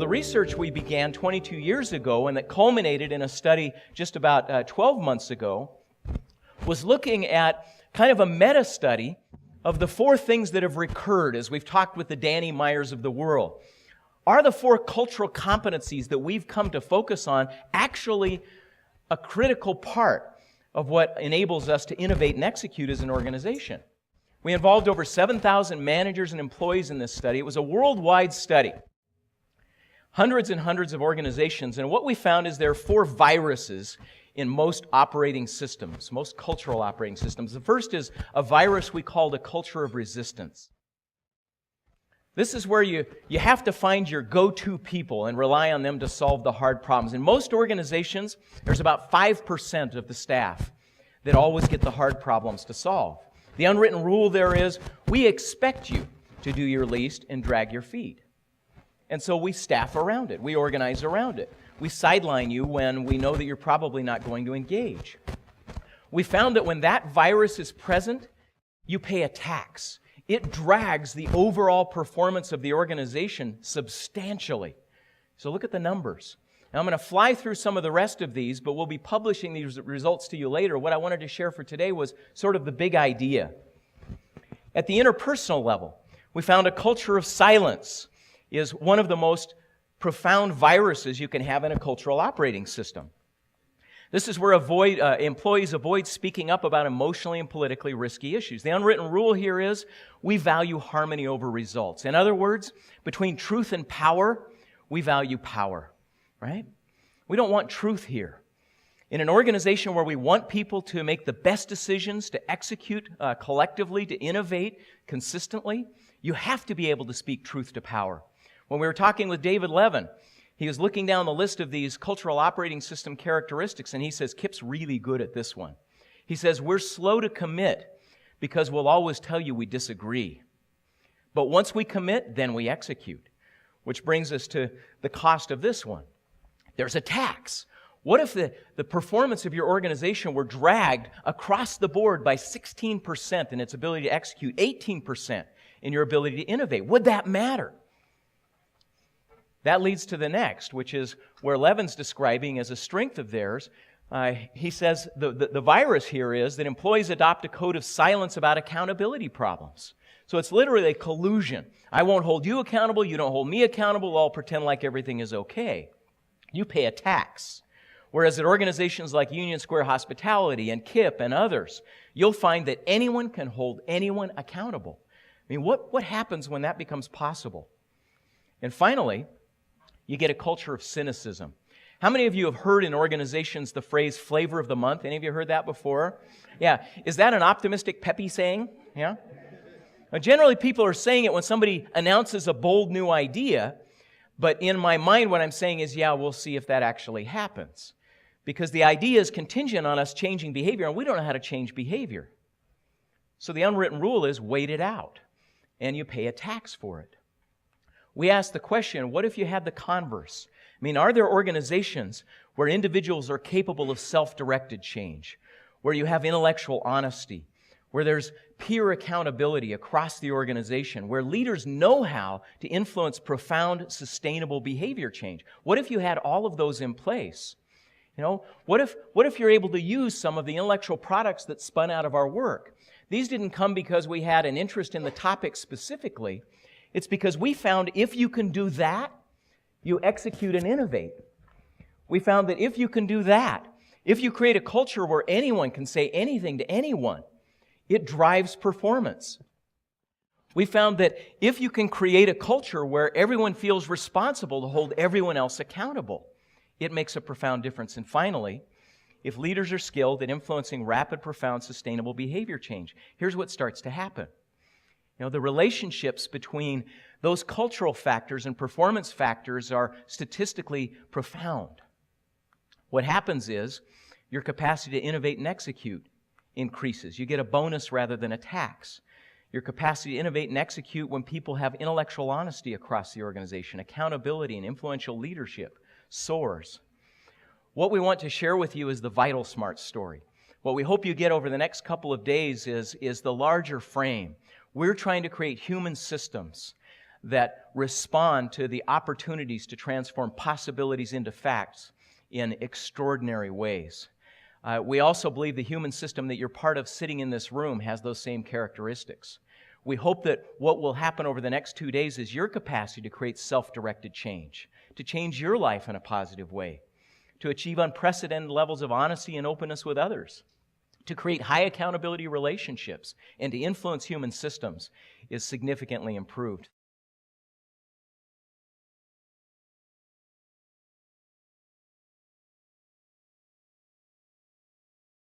the research we began 22 years ago and that culminated in a study just about 12 months ago was looking at kind of a meta-study of the four things that have recurred as we've talked with the Danny Meyers of the world. Are the four cultural competencies that we've come to focus on actually a critical part of what enables us to innovate and execute as an organization? We involved over 7,000 managers and employees in this study. It was a worldwide study. Hundreds and hundreds of organizations. And what we found is there are four viruses in most operating systems, most cultural operating systems. The first is a virus we called a culture of resistance. This is where you have to find your go-to people and rely on them to solve the hard problems. In most organizations, there's about 5% of the staff that always get the hard problems to solve. The unwritten rule there is, we expect you to do your least and drag your feet. And so we staff around it. We organize around it. We sideline you when we know that you're probably not going to engage. We found that when that virus is present, you pay a tax. It drags the overall performance of the organization substantially. So look at the numbers. Now I'm going to fly through some of the rest of these, but we'll be publishing these results to you later. What I wanted to share for today was sort of the big idea. At the interpersonal level, we found a culture of silence is one of the most profound viruses you can have in a cultural operating system. This is where employees avoid speaking up about emotionally and politically risky issues. The unwritten rule here is we value harmony over results. In other words, between truth and power, we value power, right? We don't want truth here. In an organization where we want people to make the best decisions, to execute collectively, to innovate consistently, you have to be able to speak truth to power. When we were talking with David Levin, he was looking down the list of these cultural operating system characteristics, and he says, Kip's really good at this one. He says, we're slow to commit because we'll always tell you we disagree. But once we commit, then we execute. Which brings us to the cost of this one. There's a tax. What if the performance of your organization were dragged across the board by 16% in its ability to execute, 18% in your ability to innovate? Would that matter? That leads to the next, which is where Levin's describing as a strength of theirs. He says the virus here is that employees adopt a code of silence about accountability problems. So it's literally a collusion. I won't hold you accountable, you don't hold me accountable, we'll all pretend like everything is okay. You pay a tax. Whereas at organizations like Union Square Hospitality and KIP and others, you'll find that anyone can hold anyone accountable. I mean, what happens when that becomes possible? And finally, you get a culture of cynicism. How many of you have heard in organizations the phrase flavor of the month? Any of you heard that before? Yeah. Is that an optimistic, peppy saying? Yeah? Now, generally, people are saying it when somebody announces a bold new idea, but in my mind, what I'm saying is, yeah, we'll see if that actually happens. Because the idea is contingent on us changing behavior, and we don't know how to change behavior. So the unwritten rule is wait it out, and you pay a tax for it. We ask the question, what if you had the converse? I mean, are there organizations where individuals are capable of self-directed change, where you have intellectual honesty, where there's peer accountability across the organization, where leaders know how to influence profound, sustainable behavior change? What if you had all of those in place? You know, what if you're able to use some of the intellectual products that spun out of our work? These didn't come because we had an interest in the topic specifically. It's because we found if you can do that, you execute and innovate. We found that if you can do that, if you create a culture where anyone can say anything to anyone, it drives performance. We found that if you can create a culture where everyone feels responsible to hold everyone else accountable, it makes a profound difference. And finally, if leaders are skilled at influencing rapid, profound, sustainable behavior change, here's what starts to happen. You know, the relationships between those cultural factors and performance factors are statistically profound. What happens is your capacity to innovate and execute increases. You get a bonus rather than a tax. Your capacity to innovate and execute when people have intellectual honesty across the organization, accountability and influential leadership soars. What we want to share with you is the Vital Smart story. What we hope you get over the next couple of days is the larger frame. We're trying to create human systems that respond to the opportunities to transform possibilities into facts in extraordinary ways. We also believe the human system that you're part of sitting in this room has those same characteristics. We hope that what will happen over the next 2 days is your capacity to create self-directed change, to change your life in a positive way, to achieve unprecedented levels of honesty and openness with others, to create high accountability relationships, and to influence human systems is significantly improved.